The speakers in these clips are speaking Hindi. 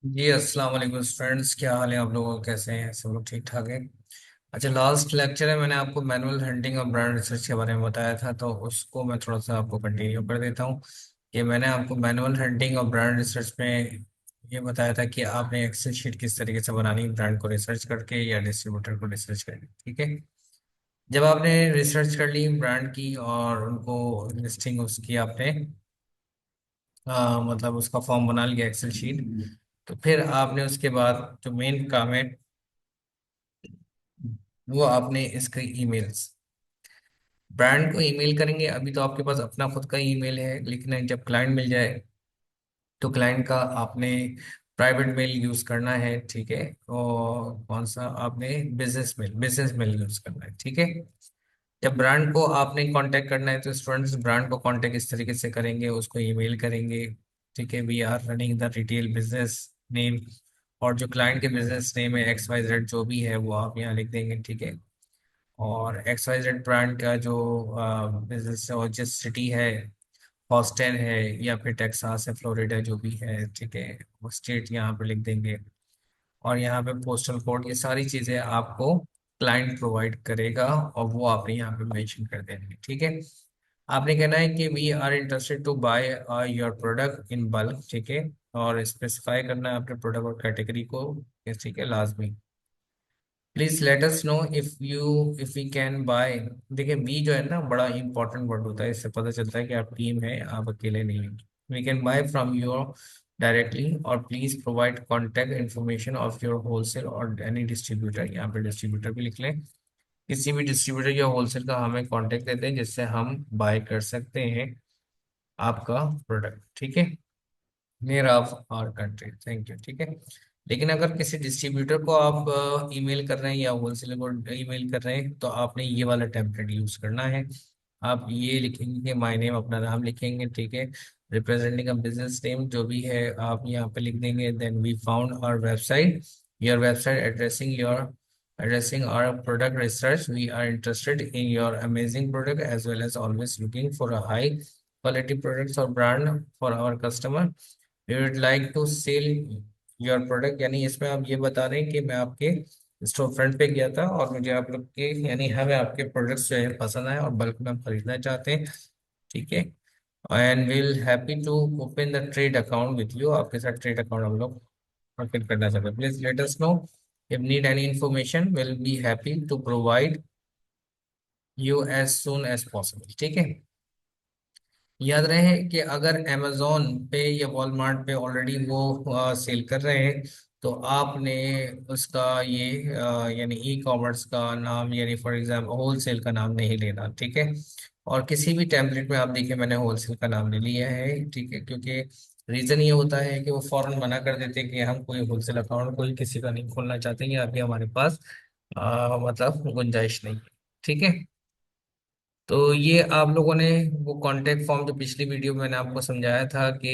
जी अस्सलाम वालेकुम फ्रेंड्स, क्या हाल है आप लोगों का? कैसे हैं? सब लोग ठीक ठाक है? अच्छा, लास्ट लेक्चर है, मैंने आपको मैनुअल हंटिंग और ब्रांड रिसर्च के बारे में बताया था, तो उसको मैं थोड़ा सा आपको कंटिन्यू कर देता हूँ। कि मैंने आपको मैनुअल हंटिंग और ब्रांड रिसर्च में ये बताया था कि आपने एक्सेल शीट किस तरीके से बनानी है ब्रांड को रिसर्च करके या डिस्ट्रीब्यूटर को रिसर्च करके। ठीक है। जब आपने रिसर्च कर ली ब्रांड की और उनको लिस्टिंग उसकी आपने मतलब उसका फॉर्म बना लिया एक्सेल शीट, तो फिर आपने उसके बाद जो मेन काम है वो आपने इसके ईमेल्स, ब्रांड को ईमेल करेंगे। अभी तो आपके पास अपना खुद का ईमेल है, लेकिन जब क्लाइंट मिल जाए तो क्लाइंट का आपने प्राइवेट मेल यूज करना है। ठीक है। और कौन सा? आपने बिजनेस मेल यूज करना है। ठीक है। जब ब्रांड को आपने कांटेक्ट करना है तो स्टूडेंट्स ब्रांड को कांटेक्ट इस तरीके से करेंगे, उसको ईमेल करेंगे। ठीक है। We are running the retail business name, और जो क्लाइंट के बिजनेस नेम है XYZ जो भी है वो आप यहाँ लिख देंगे। ठीक है। और XYZ ब्रांड का जो बिजनेस और जिस सिटी है, हॉस्टन है या फिर टेक्सास है, फ्लोरिडा जो भी है, ठीक है, वो स्टेट यहाँ पे लिख देंगे। और यहाँ पे पोस्टल कोड, ये सारी चीजें आपको क्लाइंट प्रोवाइड करेगा और वो आपने यहाँ पे मेंशन कर देंगे। ठीक है। आपने कहना है कि we are interested to buy your product in bulk. ठीक है। और स्पेसिफाई करना है अपने प्रोडक्ट और कैटेगरी को। ठीक है, लाजमी। Please let us know if we can buy. देखिए, वी जो है ना बड़ा इंपॉर्टेंट वर्ड होता है, इससे पता चलता है कि आप टीम है, आप अकेले नहीं हैं। We can buy from your directly, और please provide contact information of your wholesale और एनी डिस्ट्रीब्यूटर। यहाँ पे डिस्ट्रीब्यूटर भी लिख लें। किसी भी डिस्ट्रीब्यूटर या होलसेल का हमें कॉन्टैक्ट देते हैं जिससे हम बाय कर सकते हैं आपका प्रोडक्ट। ठीक है। Near of our country, thank you. ठीक है। लेकिन अगर किसी डिस्ट्रीब्यूटर को आप ईमेल कर रहे हैं या होलसेलर को ईमेल कर रहे हैं तो आपने ये वाला टेम्पलेट यूज करना है। आप ये लिखेंगे कि माय नेम, अपना नाम लिखेंगे। ठीक है। रिप्रेजेंटिंग अ बिजनेस नेम जो भी है आप यहाँ पे लिख देंगे। Then we found our website, your website addressing our product research, we are interested in your amazing product as well as always looking for a high quality products और brand for our customer. We would like to sell your product. यानी इसमें आप ये बता रहे हैं कि मैं आपके स्टोर फ्रंट पे गया था और मुझे आप लोग के यानी हमें आपके प्रोडक्ट्स जो है पसंद आए और बल्क में हम खरीदना चाहते हैं। ठीक है। And will happy to open the trade account with you, आपके साथ ट्रेड अकाउंट हम लोग ओपन करना चाहते हैं। Please let us know if need any information, will be happy to provide you as soon as possible. ठीक है। याद रहे कि अगर अमेजोन पे या वॉलमार्ट पे ऑलरेडी वो सेल कर रहे हैं तो आपने उसका ये यानी ई कॉमर्स का नाम, यानी फॉर एग्जाम्पल होलसेल का नाम नहीं लेना। ठीक है। और किसी भी टेम्पलेट में आप देखिए मैंने होलसेल का नाम ले लिया है। ठीक है। क्योंकि रीजन ये होता है कि वो फौरन मना कर देते हैं कि हम कोई होलसेल अकाउंट कोई किसी का नहीं खोलना चाहते हैं, या अभी हमारे पास मतलब गुंजाइश नहीं है। ठीक है। तो ये आप लोगों ने वो कॉन्टेक्ट फॉर्म जो पिछली वीडियो में मैंने आपको समझाया था कि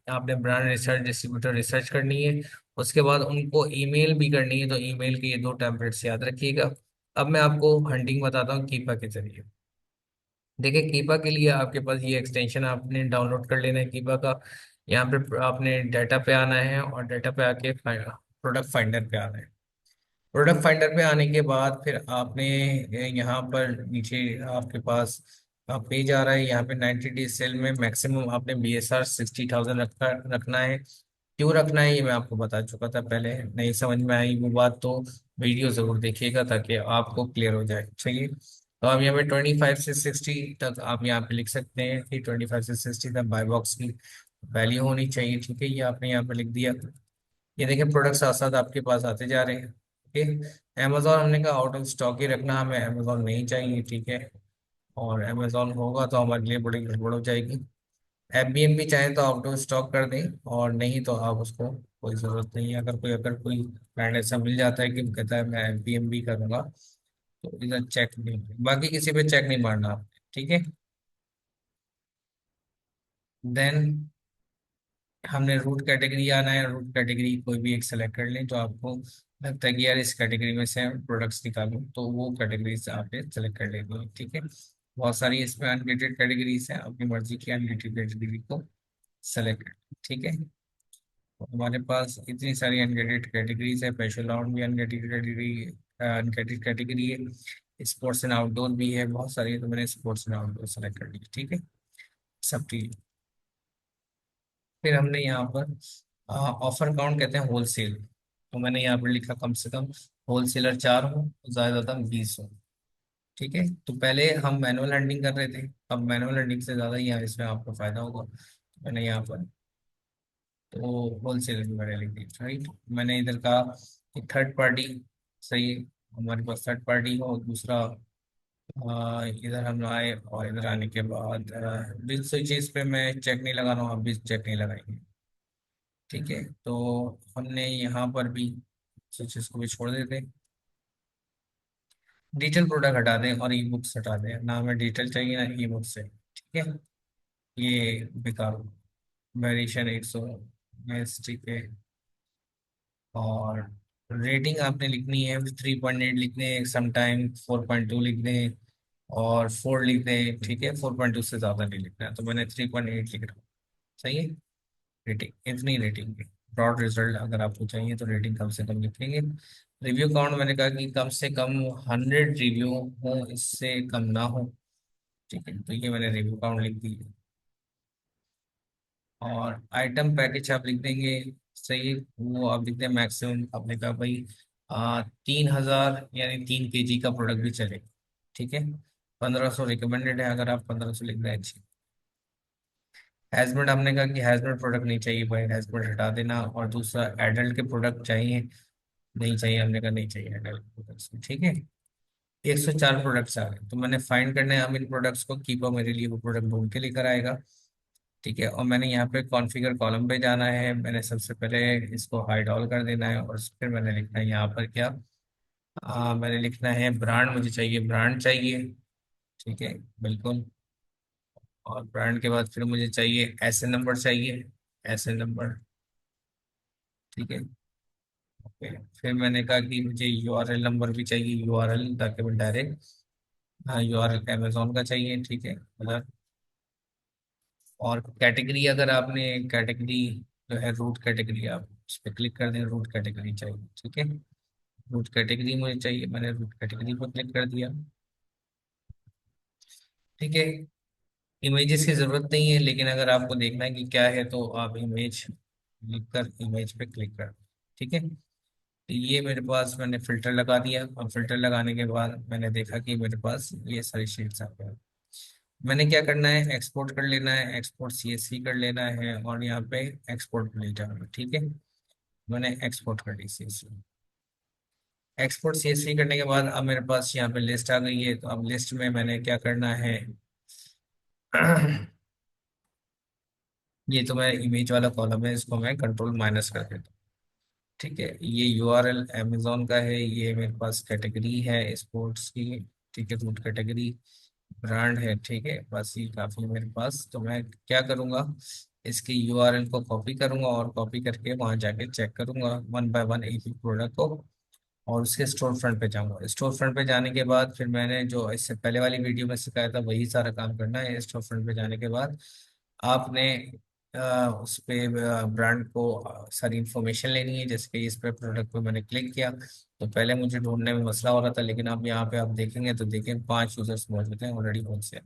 आपने ब्रांड रिसर्च, डिस्ट्रीब्यूटर रिसर्च करनी है, उसके बाद उनको ईमेल भी करनी है। तो ईमेल के ये दो टेम्पलेट्स याद रखिएगा। अब मैं आपको हंटिंग बताता हूँ कीपा के जरिए। देखिए, कीपा के लिए आपके पास ये एक्सटेंशन आपने डाउनलोड कर लेना है कीपा का। यहाँ पे आपने डाटा पे आना है और डाटा पे आके प्रोडक्ट फाइंडर पे आना है। प्रोडक्ट फाइंडर पे आने के बाद फिर आपने यहाँ पर नीचे आपके पास पेज आ रहा है। यहाँ पे 90 डे सेल में मैक्सिमम आपने BSR 60,000 रखना है। क्यों रखना है ये मैं आपको बता चुका था पहले, नहीं समझ में आई वो बात तो वीडियो जरूर देखिएगा ताकि आपको क्लियर हो जाए। चाहिए तो आप यहाँ पे 25 से 60 तक आप यहाँ पे लिख सकते हैं कि 25 से 60 तक बाय बॉक्स की वैल्यू होनी चाहिए। ठीक है। ये आपने यहाँ पे लिख दिया। ये देखिए प्रोडक्ट साथ साथ आपके पास आते जा रहे हैं। ठीक। अमेजोन हमने कहा आउट ऑफ स्टॉक ही रखना, हमें अमेजोन नहीं चाहिए। ठीक है। और अमेजोन होगा तो हमारे लिए बड़ी गड़बड़ हो जाएगी। FBM भी चाहें तो आउट ऑफ स्टॉक कर दें, और नहीं तो आप उसको कोई जरूरत नहीं है। अगर कोई ब्रांड ऐसा मिल जाता है कि वो कहता है मैं FBM भी करूंगा तो इधर चेक नहीं, बाकी किसी पे चेक नहीं मारना आपने। ठीक है। देन हमने रूट कैटेगरी आना है। रूट कैटेगरी कोई भी एक सेलेक्ट कर लें जो आपको लगता है कि यार इस कैटेगरी में से प्रोडक्ट्स निकालूं, तो वो कैटेगरी से आपने सेलेक्ट कर लेनी है। ठीक है। बहुत सारी इसमें अनरिलेटेड कैटेगरीज हैं, अपनी मर्जी की अनरिलेटेड कैटेगरी को सेलेक्ट कर। ठीक है। हमारे पास इतनी सारी अनगेटेड कैटेगरीज है, पैशन राउंड भी अनगेटेड कैटेगरी, अनगेटेड कैटेगरी है, स्पोर्ट्स एंड आउटडोर भी है, बहुत सारी है, तो मैंने स्पोर्ट्स एंड आउटडोर सेलेक्ट कर लिया, ठीक है। सब ठीक। फिर हमने यहाँ पर ऑफर काउंट कहते हैं होलसेल, तो मैंने यहाँ पर लिखा कम से कम होलसेलर 4 हो, ज्यादा ज्यादा 20 हो, ठीक है। तो पहले हम मैनुअल हंडिंग कर रहे थे, अब मैनुअल हंडिंग से ज्यादा यहाँ इसमें आपको फायदा होगा, तो मैंने यहाँ पर तो होलसेल में मैंने लिख दिया, राइट। मैंने इधर कहा कि थर्ड पार्टी, सही है, हमारे पास थर्ड पार्टी हो। दूसरा इधर हम आए और इधर आने के बाद बिल स्विचेस पे मैं चेक नहीं लगा रहा हूँ, अब भी चेक नहीं लगाएंगे, ठीक है। तो हमने यहाँ पर भी स्विचेस को भी छोड़ देते, डिजिटल प्रोडक्ट हटा दें और ई बुक्स हटा दें, ना हमें डिजिटल चाहिए ना ई बुक्स है, ठीक है। ये बेकार, वेरिएशन 100, यस ठीक है। और रेटिंग आपने लिखनी है 3.8 लिख दें, समटाइम 4.2 लिख दें, और 4 लिख दें, ठीक है। 4.2 से ज़्यादा नहीं लिखना है, तो मैंने 3.8 लिख रहा हूँ, सही है। रेटिंग इतनी रेटिंग है। ब्रॉड रिजल्ट अगर आपको चाहिए तो रेटिंग कम से कम लिखेंगे। रिव्यू काउंट मैंने कहा कि कम से कम 100 रिव्यू हो, इससे कम ना हो, ठीक है। तो ये मैंने रिव्यू काउंट लिख दी। और आइटम पैकेज आप लिख देंगे, सही, वो आप लिख दें मैक्सिमम, आपने कहा भाई 3,000 यानी 3 kg का प्रोडक्ट भी चलेगा, ठीक है। 1,500 रिकमेंडेड है, अगर आप 1,500 लिख दें अच्छी। हैजमेट हमने कहा कि हैजमेट प्रोडक्ट नहीं चाहिए भाई, हैजमेट हटा देना। और दूसरा एडल्ट के प्रोडक्ट चाहिए, नहीं चाहिए, हमने कहा नहीं चाहिए एडल्ट प्रोडक्ट्स, ठीक है। 104 प्रोडक्ट्स आ गए, तो मैंने फाइंड करने हैं हम इन प्रोडक्ट्स को, कीपा मेरे लिए वो प्रोडक्ट ढूंढ के लेकर आएगा, ठीक है। और मैंने यहाँ पे कॉन्फ़िगर कॉलम पे जाना है, मैंने सबसे पहले इसको हाइड ऑल कर देना है, और फिर मैंने लिखना है यहाँ पर क्या, मैंने लिखना है ब्रांड, मुझे चाहिए ब्रांड चाहिए, ठीक है, बिल्कुल। और ब्रांड के बाद फिर मुझे चाहिए एसएन नंबर चाहिए, एसएन नंबर, ठीक है, ओके। फिर मैंने कहा कि मुझे यूआरएल नंबर भी चाहिए, यूआरएल, ताकि मैं डायरेक्ट, हाँ यूआरएल अमेजोन का चाहिए, ठीक है, मतलब। और कैटेगरी, अगर आपने कैटेगरी जो है रूट कैटेगरी, आप उस पर क्लिक कर दें, रूट कैटेगरी चाहिए, ठीक है। रूट कैटेगरी मुझे चाहिए, मैंने रूट कैटेगरी पर क्लिक कर दिया, ठीक है। इमेजेस की जरूरत नहीं है, लेकिन अगर आपको देखना है कि क्या है तो आप इमेज लिखकर इमेज पे क्लिक कर, ठीक है। तो ये मेरे पास, मैंने फिल्टर लगा दिया, और फिल्टर लगाने के बाद मैंने देखा कि मेरे पास ये सारी शीट्स आ गए। मैंने क्या करना है, एक्सपोर्ट कर लेना है, एक्सपोर्ट सीएसवी कर लेना है, और यहाँ पे एक्सपोर्ट ले जाऊंगा, ठीक है। मैंने एक्सपोर्ट कर ली सीएसवी। एक्सपोर्ट सीएसवी करने के बाद अब मेरे पास यहाँ पे लिस्ट आ गई है, तो अब लिस्ट में मैंने क्या करना है ये तो मैं इमेज वाला कॉलम है, इसको मैं कंट्रोल माइनस कर देता हूँ, ठीक है। ये यूआरएल अमेजोन का है, ये मेरे पास कैटेगरी है स्पोर्ट्स की, ठीक है, रूट कैटेगरी, ब्रांड है, ठीक है, बस ये काफी है मेरे पास। तो मैं क्या करूंगा, इसकी यूआरएल को कॉपी करूंगा, और कॉपी करके वहां जाके चेक करूंगा वन बाय वन एक एक प्रोडक्ट को, और उसके स्टोर फ्रंट पे जाऊंगा। स्टोर फ्रंट पे जाने के बाद फिर मैंने जो इससे पहले वाली वीडियो में सिखाया था वही सारा काम करना है। स्टोर फ्रंट पे जाने के बाद आपने उस पे ब्रांड को सारी इंफॉर्मेशन लेनी है, जैसे कि इस पे प्रोडक्ट पे मैंने क्लिक किया, तो पहले मुझे ढूंढने में मसला हो रहा था, लेकिन अब यहाँ पे आप देखेंगे तो देखें 5 यूजर्स मौजूद हैं ऑलरेडी होलसेल,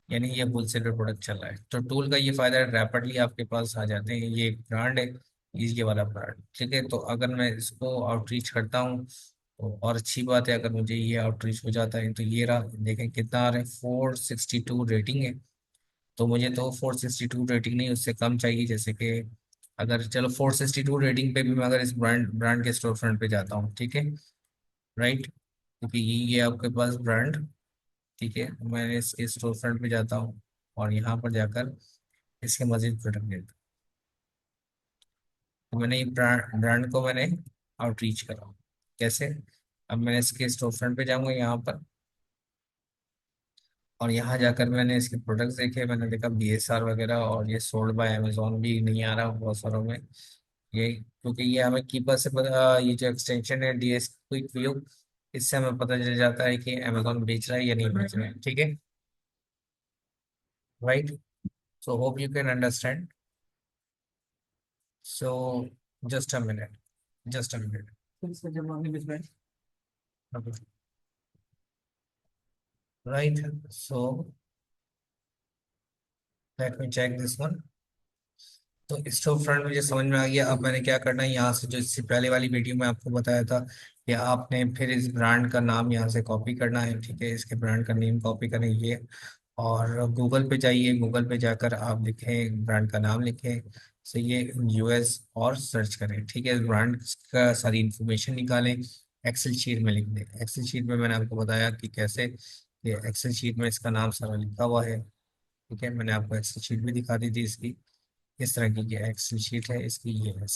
यानी ये होलसेल पे प्रोडक्ट चल रहा है। तो टूल का ये फायदा है, रैपिडली आपके पास आ जाते हैं। ये एक ब्रांड है, ये वाला ब्रांड, ठीक है। तो अगर मैं इसको आउटरीच करता हूँ तो और अच्छी बात है, अगर मुझे ये आउटरीच हो जाता है, तो ये रहा, देखें कितना आ रहा है, 462 रेटिंग है। तो मुझे तो 462 रेटिंग नहीं, उससे कम चाहिए, जैसे कि अगर चलो 462 रेटिंग पे भी मैं अगर इस ब्रांड ब्रांड के स्टोर फ्रंट पे जाता हूँ, ठीक है, राइट, क्योंकि ये आपके पास ब्रांड, ठीक है, मैं इसके स्टोर फ्रंट पे जाता हूँ, और यहाँ पर जाकर इसके मजीद प्रोडक्ट देता हूँ। तो मैंने ये ब्रांड ब्रांड को मैंने आउटरीच करा, कैसे, अब मैंने इसके स्टोर फ्रंट पे जाऊंगा यहाँ पर, और यहाँ जाकर मैंने इसके प्रोडक्ट्स देखे, मैंने देखा बीएसआर वगैरह, और ये सोल्ड बाय अमेजोन भी नहीं आ रहा बहुत सारों में, ये क्योंकि ये हमें कीपर से पता, ये जो एक्सटेंशन है डीएस क्विक व्यू, इससे हमें पता चल जाता है कि अमेजोन बेच रहा है या नहीं बेच रहा है, ठीक है, right. So hope you can understand. So just a minute, just a minute. Right, so let me check this one. तो स्टोर फ्रंट मुझे समझ में आ गया। अब मैंने क्या करना है, यहाँ से जो इससे पहले वाली वीडियो में आपको बताया था कि आपने फिर इस ब्रांड का नाम यहाँ से कॉपी करना है, ठीक है, इसके ब्रांड का नेम कॉपी करें ये। और गूगल पे जाइए, गूगल पे जाकर आप लिखें, ब्रांड का नाम लिखें, तो ये यूएस और सर्च करें, ठीक है। इस ब्रांड का सारी इंफॉर्मेशन निकालें, एक्सेल शीट में लिख दें। एक्सेल शीट में मैंने आपको बताया कि कैसे, ये एक्सेल शीट में इसका नाम सारा लिखा हुआ है, ठीक है। मैंने आपको एक्सेल शीट भी दिखा दी थी इसकी। इस तरह की ये एक्सेल शीट है इसकी, ये है।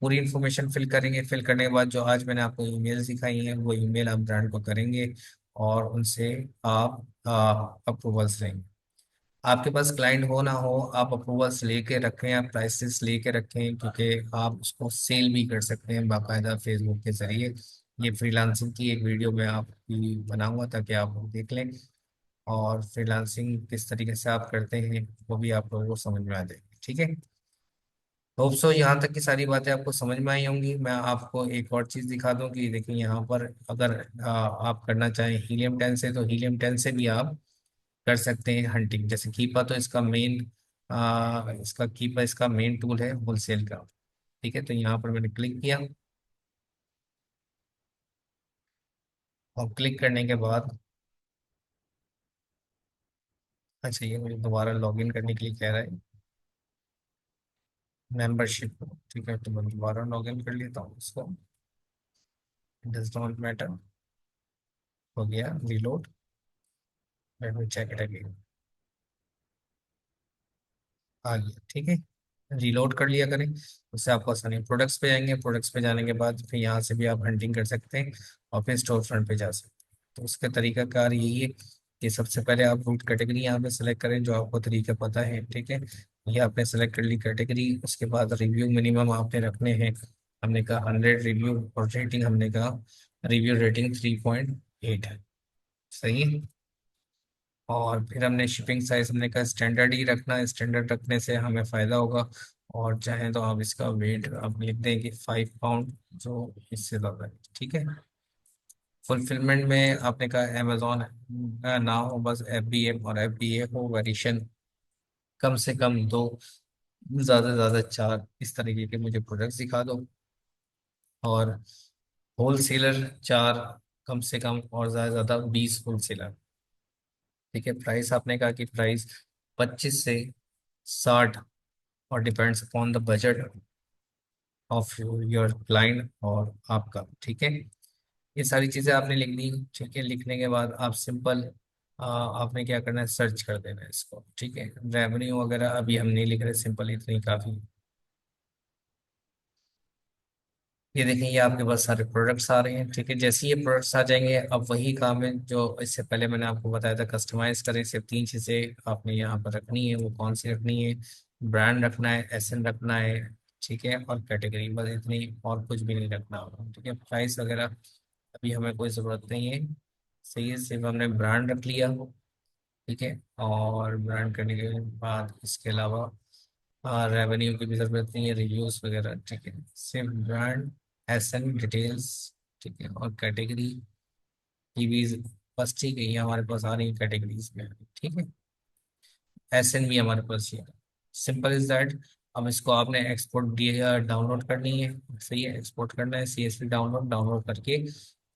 पूरी इन्फॉर्मेशन फिल करेंगे। फिल करने के बाद जो आज मैंने आपको ईमेल सिखाई हैं वो ईमेल आप ब्रांड को करेंगे और उनसे आप अप्रूवल्स लेंगे। आपके पास क्लाइंट हो ना हो, आप अप्रूवल्स लेके रखें, आप प्राइसेस लेके रखें, क्योंकि आप उसको सेल भी कर सकते हैं बाकायदा फेसबुक के जरिए। ये फ्रीलांसिंग की एक वीडियो मैं आपकी बनाऊंगा ताकि आप वो देख लें, और फ्रीलांसिंग किस तरीके से आप करते हैं वो भी आप लोगों को समझ में आ जाएगी, ठीक है। होप सो यहाँ तक की सारी बातें आपको समझ में आई होंगी। मैं आपको एक और चीज़ दिखा दूं कि देखिए यहाँ पर अगर आप करना चाहें हीलियम 10 से, तो हीलियम 10 से भी आप कर सकते हैं हंटिंग। जैसे कीपा तो इसका मेन, इसका कीपा इसका मेन टूल है होलसेल का, ठीक है। तो यहाँ पर मैंने क्लिक किया, और क्लिक करने के बाद, अच्छा ये मुझे दोबारा लॉगिन करने के लिए कह रहा है, मेंबरशिप, ठीक है। तो मैं दोबारा लॉगिन कर लेता हूँ इसको, डज नॉट मैटर, हो गया reload. Let me check it again, आ गया, ठीक है। रीलोड कर लिया करें, उससे आपको आसानी। प्रोडक्ट्स पे जाएंगे, प्रोडक्ट्स पे जाने के बाद फिर यहाँ से भी आप हंटिंग कर सकते हैं और फिर स्टोर फ्रंट पे जा सकते हैं। तो उसका तरीकाकार यही है कि सबसे पहले आप रूट कैटेगरी यहाँ पे सेलेक्ट करें, जो आपको तरीका पता है, ठीक है। ये आपने सेलेक्ट कर ली कैटेगरी। उसके बाद रिव्यू मिनिमम आपने रखने हैं, हमने कहा 100 रिव्यू, और रेटिंग हमने कहा रिव्यू रेटिंग 3.8 है, सही है। और फिर हमने शिपिंग साइज हमने कहा स्टैंडर्ड ही रखना है, स्टैंडर्ड रखने से हमें फ़ायदा होगा। और चाहें तो आप इसका वेट आप लिख दें कि 5 पाउंड, जो इससे ज़्यादा है, ठीक है। फुलफिलमेंट में आपने कहा अमेजोन ना हो, बस FBM और FBA हो, वेरिएशन कम से कम 2, ज़्यादा से ज़्यादा 4, इस तरीके के मुझे प्रोडक्ट्स दिखा दो। और होलसेलर 4 कम से कम, और ज़्यादा से ज़्यादा 20 होलसेलर, ठीक है। प्राइस आपने कहा कि प्राइस 25 से 60, और depends upon the budget of your client और आपका, ठीक है। ये सारी चीज़ें आपने लिख दी, ठीक है। लिखने के बाद आप सिंपल आपने क्या करना है, सर्च कर देना है इसको, ठीक है। रेवेन्यू वगैरह अभी हम नहीं लिख रहे, सिंपल इतनी काफ़ी। ये देखें, ये आपके पास सारे प्रोडक्ट्स आ रहे हैं, ठीक है। जैसे ये प्रोडक्ट्स आ जाएंगे, अब वही काम है जो इससे पहले मैंने आपको बताया था, कस्टमाइज करें। सिर्फ 3 चीज़ें आपने यहाँ पर रखनी है, वो कौन सी रखनी है, ब्रांड रखना है, SN रखना है, ठीक है, और कैटेगरी, बस इतनी, और कुछ भी नहीं रखना होगा, ठीक है। प्राइस वगैरह अभी हमें कोई ज़रूरत नहीं है, सही है। सिर्फ हमने ब्रांड रख लिया, ठीक है। और ब्रांड करने के बाद इसके अलावा रेवेन्यू की भी जरूरत नहीं है, रिव्यूज वगैरह, ठीक है। सिर्फ ब्रांड, SN डिटेल्स, ठीक है, और कैटेगरी की भी, बस, ठीक है। ये हमारे पास आ रही है कैटेगरीज में, ठीक है। SN भी हमारे पास ये, सिंपल इज दैट। अब इसको आपने एक्सपोर्ट दिया, डाउनलोड करनी है, सही है। एक्सपोर्ट करना है, CSV डाउनलोड, डाउनलोड करके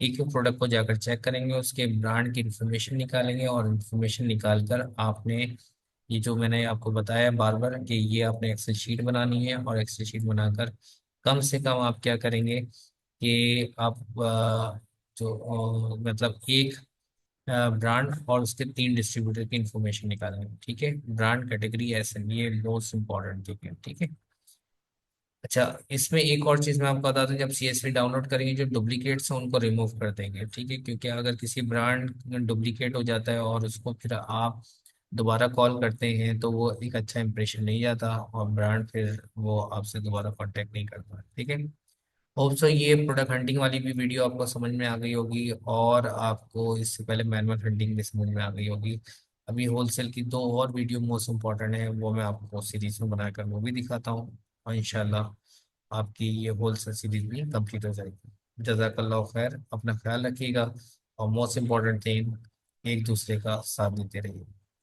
एक एक प्रोडक्ट को जाकर चेक करेंगे, उसके ब्रांड की इंफॉर्मेशन निकालेंगे, और इंफॉर्मेशन निकाल कर आपने ये जो मैंने आपको बताया बार बार कि ये आपने एक्सेल शीट बनानी है, और एक्सेल शीट बनाकर कम से कम आप क्या करेंगे कि आप जो मतलब एक ब्रांड और उसके 3 डिस्ट्रीब्यूटर की इंफॉर्मेशन निकालेंगे, ठीक है। ब्रांड, कैटेगरी, SN, ये मोस्ट इंपॉर्टेंट चीज है, ठीक है। अच्छा, इसमें एक और चीज मैं आपको बता दूं, जब CSV डाउनलोड करेंगे, जो डुप्लीकेट्स हैं उनको रिमूव कर देंगे, ठीक है। क्योंकि अगर किसी ब्रांड डुप्लीकेट हो जाता है और उसको फिर आप दोबारा कॉल करते हैं, तो वो एक अच्छा इंप्रेशन नहीं जाता, और ब्रांड फिर वो आपसे दोबारा कांटेक्ट नहीं करता, ठीक है। होप सो ये प्रोडक्ट हंटिंग वाली भी वीडियो आपको समझ में आ गई होगी, और आपको इससे पहले मैनुअल हंटिंग भी समझ में आ गई होगी। अभी होलसेल की 2 और वीडियो मोस्ट इम्पॉर्टेंट है, वो मैं आपको सीरीज में बनाकर वो भी दिखाता हूँ। और इंशाल्लाह आपकी ये होलसेल सीरीज भी कंप्लीट हो जाएगी। जज़ाकल्लाह खैर, अपना ख्याल रखिएगा, और मोस्ट इम्पोर्टेंट थिंग, एक दूसरे का साथ देते रहिए।